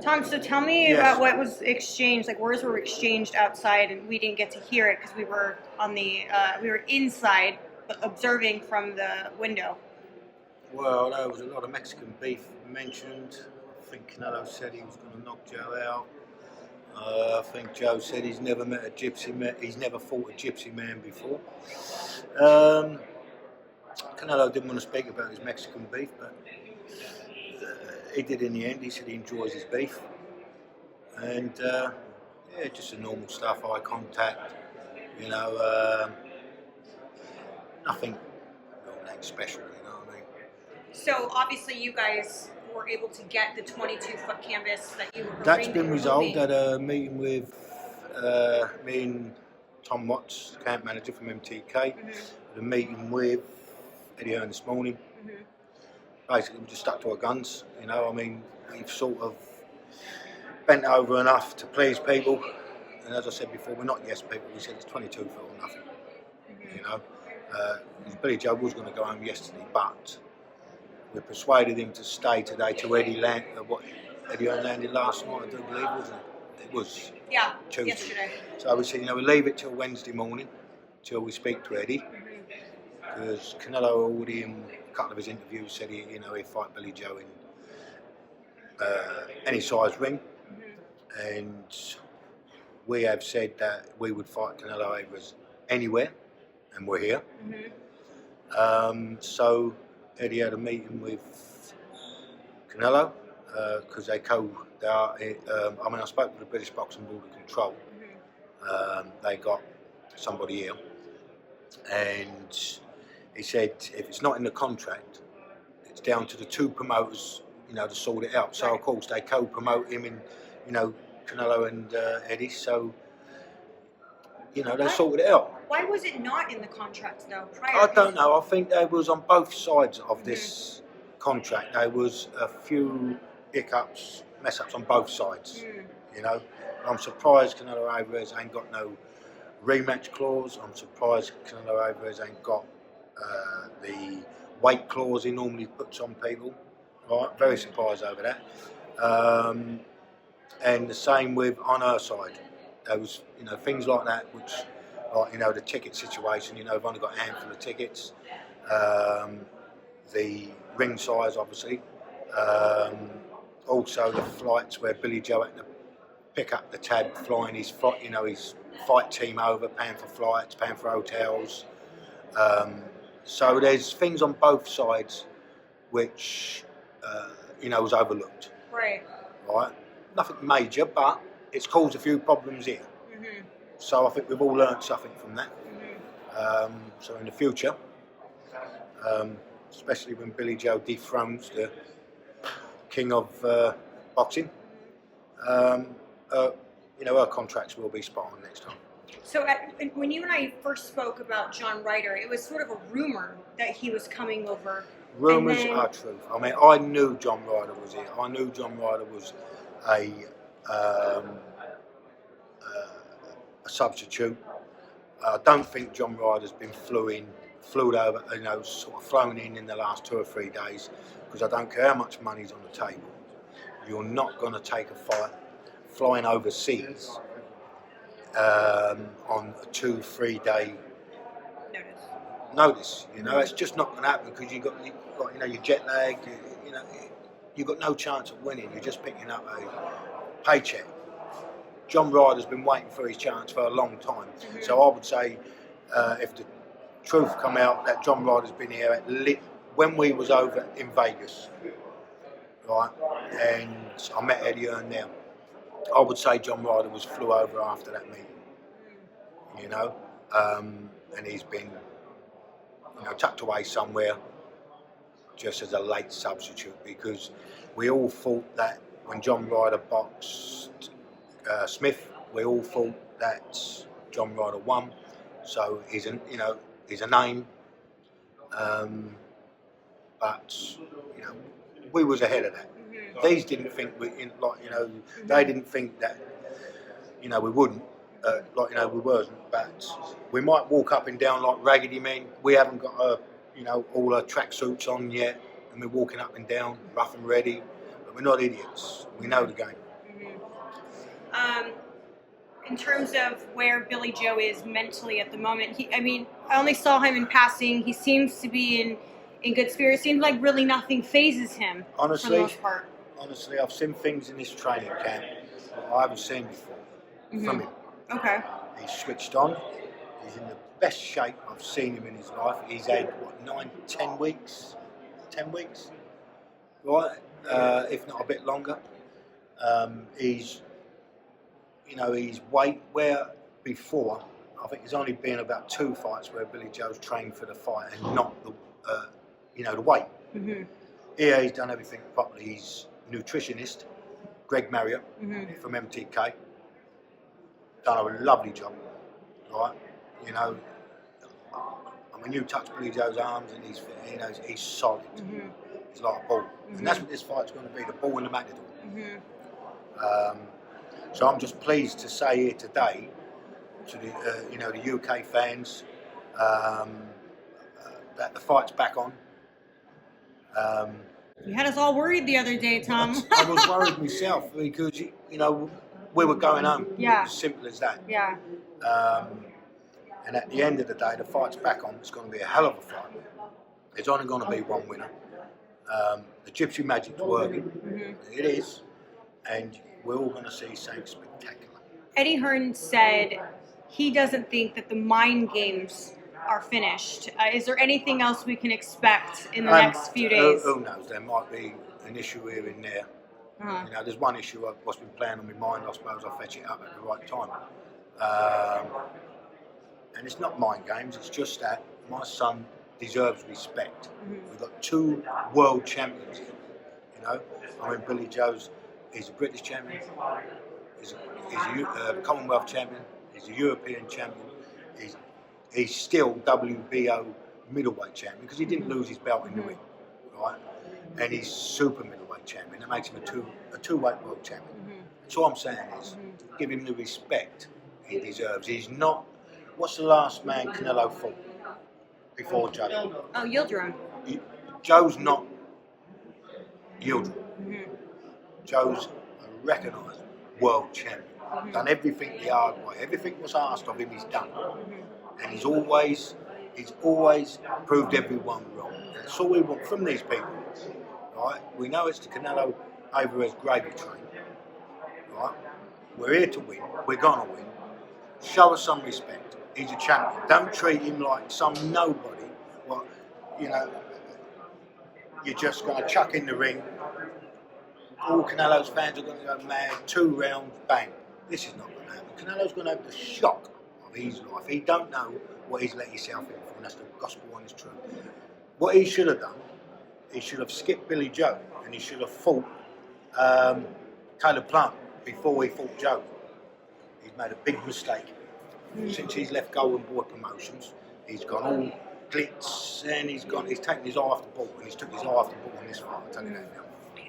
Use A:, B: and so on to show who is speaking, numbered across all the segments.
A: Tom, so tell me
B: Yes.
A: about what was exchanged, like words were exchanged outside, and we didn't get to hear it because we were on the we were inside, but observing from the window.
B: Well, there was a lot of Mexican beef mentioned. I think Canelo said he was going to knock Joe out. I think Joe said he's never met a gypsy man. He's never fought a gypsy man before. Canelo didn't want to speak about his Mexican beef, but he did in the end. He said he enjoys his beef, and yeah, just the normal stuff. Eye contact, you know, nothing special. You know what I mean?
A: So obviously, you guys were able to get the 22-foot canvas that you were.
B: That's been resolved at a meeting with me and Tom Watts, camp manager from MTK.
A: Mm-hmm.
B: At a meeting with Eddie Hearn this morning.
A: Mm-hmm.
B: Basically, we just stuck to our guns. You know, I mean, we've sort of bent over enough to please people. And as I said before, we're not yes people. We said it's 22 foot or nothing. Mm-hmm. You know, Billy Joe was going to go home yesterday, but we persuaded him to stay today to Eddie Hearn landed last night, I do believe, wasn't it? It was Tuesday.
A: Yesterday.
B: So we said, you know, we leave it till Wednesday morning, till we speak to Eddie, because Canelo already in a couple of his interviews said he'd fight Billy Joe in any size ring, and we have said that we would fight Canelo Alvarez anywhere, and we're here. So Eddie had a meeting with Canelo because I spoke to the British Boxing Board of Control. They got somebody here, and he said if it's not in the contract, it's down to the two promoters, to sort it out. So of course they co-promote him in, Canelo and Eddie. So they sorted it out.
A: Why was it not in the contract though?
B: I don't know. I think there was on both sides of this contract. There was a few hiccups, mess ups on both sides. I'm surprised Canelo Alvarez ain't got no rematch clause. I'm surprised Canelo Alvarez ain't got the weight clause he normally puts on people. Right, very surprised over that. And the same with on her side. There was, things like that, which, like, the ticket situation. We've only got a handful of tickets. The ring size, obviously. Also, the flights where Billy Joe had to pick up the tab, flying his fight team over, paying for flights, paying for hotels. So there's things on both sides which was overlooked.
A: Right.
B: Nothing major, but it's caused a few problems here. So I think we've all learned something from that. So in the future, especially when Billy Joe dethrones the king of boxing, our contracts will be spot on next time.
A: So when you and I first spoke about Johnryder, it was sort of a rumor that he was coming over.
B: Rumours are truth. I mean, I knew Johnryder was here. I knew Johnryder was a substitute. I don't think Johnryder's been flew over, sort of flown in the last 2 or 3 days, because I don't care how much money's on the table. You're not going to take a fight flying overseas on a 2-3 day notice. It's just not going to happen, because you've got your jet lag. You've got no chance of winning. You're just picking up a paycheck. Johnryder's been waiting for his chance for a long time. So I would say, if the truth come out, that Johnryder's been here when we was over in Vegas, right? And I met Eddie Hearn there. I would say Johnryder was flew over after that meeting. And he's been, tucked away somewhere, just as a late substitute, because we all thought that when Johnryder boxed Smith, we all thought that Johnryder won. So he's a name, but we was ahead of that. These didn't think they didn't think that we wouldn't, we wasn't. But we might walk up and down like raggedy men. We haven't got all our tracksuits on yet, and we're walking up and down rough and ready. But we're not idiots. We know the game.
A: In terms of where Billy Joe is mentally at the moment, I only saw him in passing. He seems to be in good spirits. Seems like really nothing phases him for the most part.
B: Honestly, I've seen things in this training camp that I haven't seen before from him.
A: Okay.
B: He's switched on. He's in the best shape I've seen him in his life. He's had, 10 weeks? 10 weeks? Right? If not a bit longer. He's weight where before, I think there's only been about 2 fights where Billy Joe's trained for the fight and not the weight.
A: Mm-hmm.
B: Here he's done everything properly. He's a nutritionist, Greg Marriott from MTK. Done a lovely job, right? You touch Billy Joe's arms and he's solid.
A: Mm-hmm.
B: He's like a ball, and that's what this fight's going to be—the ball and the matador.
A: Mm-hmm.
B: So I'm just pleased to say here today to the UK fans that the fight's back on.
A: You had us all worried the other day, Tom.
B: I was worried myself because we were going home.
A: Yeah.
B: It was simple as that.
A: Yeah.
B: And at the end of the day, the fight's back on. It's going to be a hell of a fight. There's only going to be one winner. The Gypsy magic's working. Mm-hmm. It is. And we're all going to see something spectacular.
A: Eddie Hearn said he doesn't think that the mind games are finished. Is there anything else we can expect in the next few days?
B: Who knows? There might be an issue here and there.
A: Uh-huh.
B: There's one issue what's been playing on my mind. I suppose I'll fetch it up at the right time. And it's not mind games. It's just that my son deserves respect. Mm-hmm. We've got 2 world champions here. Billy Joe's, he's a British champion. He's a Commonwealth champion. He's a European champion. He's still WBO middleweight champion because he didn't lose his belt in the ring, right? And he's super middleweight champion. That makes him a two-weight world champion. Mm-hmm. So all I'm saying is, give him the respect he deserves. He's not. What's the last man Canelo fought before Joe?
A: Oh, Yildirim.
B: Joe's not Yildirim. Mm-hmm. Joe's a recognised world champion. Mm-hmm. Done everything the hard way. Everything was asked of him, he's done. Mm-hmm. And he's always proved everyone wrong. And that's all we want from these people. Right? We know it's the Canelo Alvarez gravy train. Right? We're here to win. We're gonna win. Show us some respect. He's a champion. Don't treat him like some nobody. You're just going to chuck in the ring. All Canelo's fans are going to go mad. 2 rounds, bang. This is not going to happen. Canelo's going to have the shock of his life. He don't know what he's let himself in for, and that's the gospel honest truth. What he should have done, he should have skipped Billy Joe, and he should have fought Caleb Plant before he fought Joe. He's made a big mistake. Since he's left Golden Boy Promotions, he's gone all glitz and he's taken his eye off the ball, and he's took his eye off the ball in this fight, I'll tell you that now.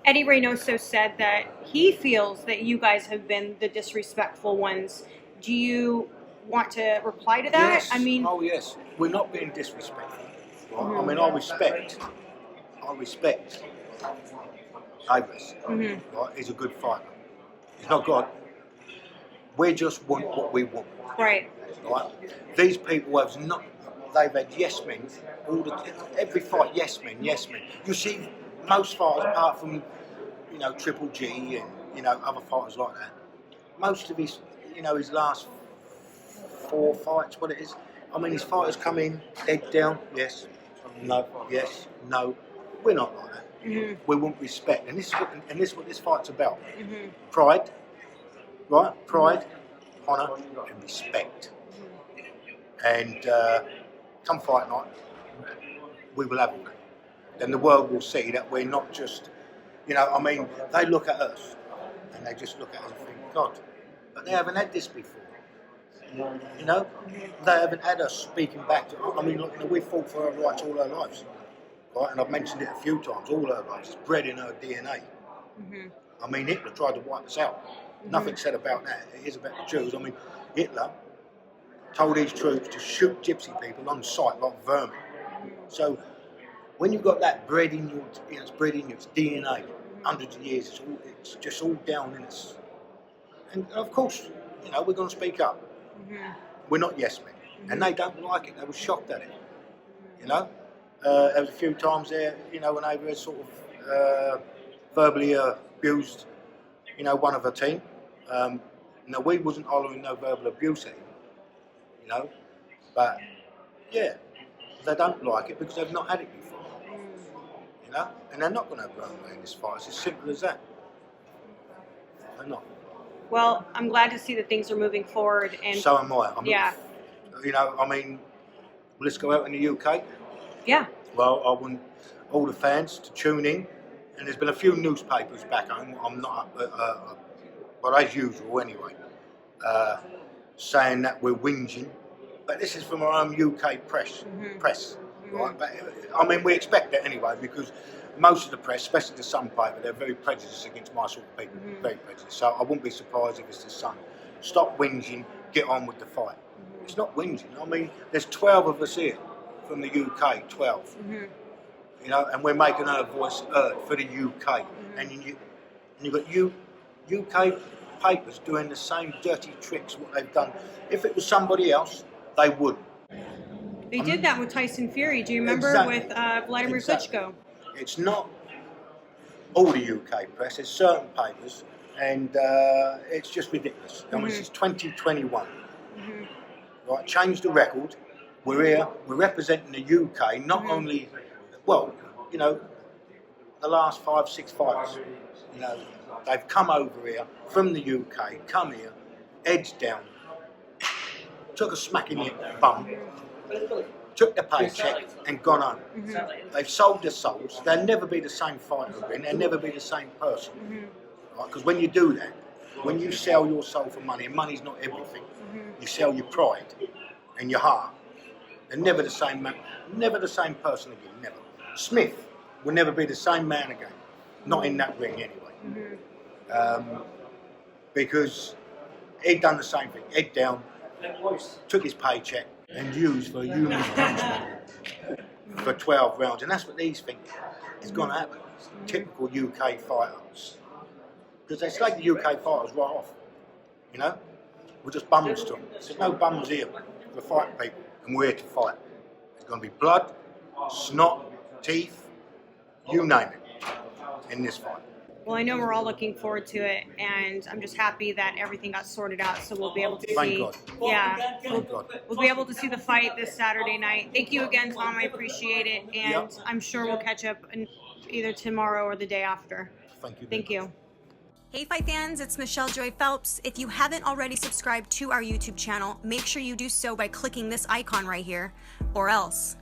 A: Eddie Reynoso said that he feels that you guys have been the disrespectful ones. Do you want to reply to that?
B: Yes. Oh yes, we're not being disrespectful. Right? I respect Davis. Mm-hmm. Right? He's a good fighter. He's not God. We just want what we want.
A: Right.
B: These people they've had yes men every fight, yes men. You see most fighters apart from, Triple G and, other fighters like that, most of his last 4 fights, what it is, his fighters come in, head down, yes, no, yes, no. We're not like that. Mm-hmm. We want respect. And this is what this fight's about. Mm-hmm. Pride, right? Pride, honour and respect. And come fight night, we will have all that. Then the world will see that we're not just, they look at us and they just look at us and think, God, but they haven't had this before. They haven't had us speaking back to, we fought for our rights all our lives, right? And I've mentioned it a few times, all our lives. It's bred in our DNA. Mm-hmm. Hitler tried to wipe us out. Mm-hmm. Nothing said about that. It is about the Jews. Hitler told his troops to shoot Gypsy people on sight like vermin. So when you've got that bred in your, it's DNA. Hundreds of years, it's just all down in us. And of course, you know, we're going to speak up. We're not yes men. And they don't like it. They were shocked at it. You know? There was a few times there, you know, when they were sort of verbally abused, you know, one of the team. No, we wasn't hollering no verbal abuse at him, you know, but yeah, they don't like it because they've not had it before, you know, and they're not going to have their own way in this fight. It's as simple as that. They're not.
A: Well, I'm glad to see that things are moving forward. And
B: so am I.
A: Yeah.
B: You know, I mean, let's go out in the UK.
A: Yeah.
B: Well, I want all the fans to tune in, and there's been a few newspapers back home. I'm not, but as usual anyway, saying that we're whinging. But this is from our own UK press, right? But I mean, we expect that anyway because most of the press, especially the Sun paper, they're very prejudiced against my sort of people. Very prejudiced. So I wouldn't be surprised if it's the Sun. Stop whinging, get on with the fight. It's not whinging. I mean, there's 12 of us here from the UK, 12. You know, and we're making our voice heard for the UK. And you've got UK papers doing the same dirty tricks what they've done. If it was somebody else, they would.
A: They did that with Tyson Fury. Do you remember with Vladimir Klitschko?
B: It's not all the UK press. It's certain papers, and it's just ridiculous. I mean, this is 2021. Right, change the record. We're here. We're representing the UK. Not only, well, you know, the last 5-6 fights. You know, they've come over here from the UK, come here, heads down, took a smack in the bum, took the paycheck and gone home. They've sold their souls. They'll never be the same fighter again. They'll never be the same person. Right? Because when you do that, when you sell your soul for money, and money's not everything, you sell your pride and your heart. They're never the same man, never the same person again, never. Smith will never be the same man again. Not in that ring anyway. Because he'd done the same thing. Head down, took his paycheck and used for a human punishment for 12 rounds. And that's what these think is going to happen. Typical UK fighters. Because they slate the UK fighters right off. You know? We're just bums to them. There's no bums here. We're fighting people. And we're here to fight. There's going to be blood, snot, teeth, you name it, in this fight.
A: Well, I know we're all looking forward to it, and I'm just happy that everything got sorted out, so we'll be able to
B: Thank
A: see.
B: God.
A: Yeah,
B: Thank God.
A: we'll be able to see the fight this Saturday night. Thank you again, Tom. I appreciate it, and I'm sure we'll catch up either tomorrow or the day after.
B: Thank you.
A: Thank you. Hey Fight fans, it's Michelle Joy Phelps. If you haven't already subscribed to our YouTube channel, make sure you do so by clicking this icon right here, or else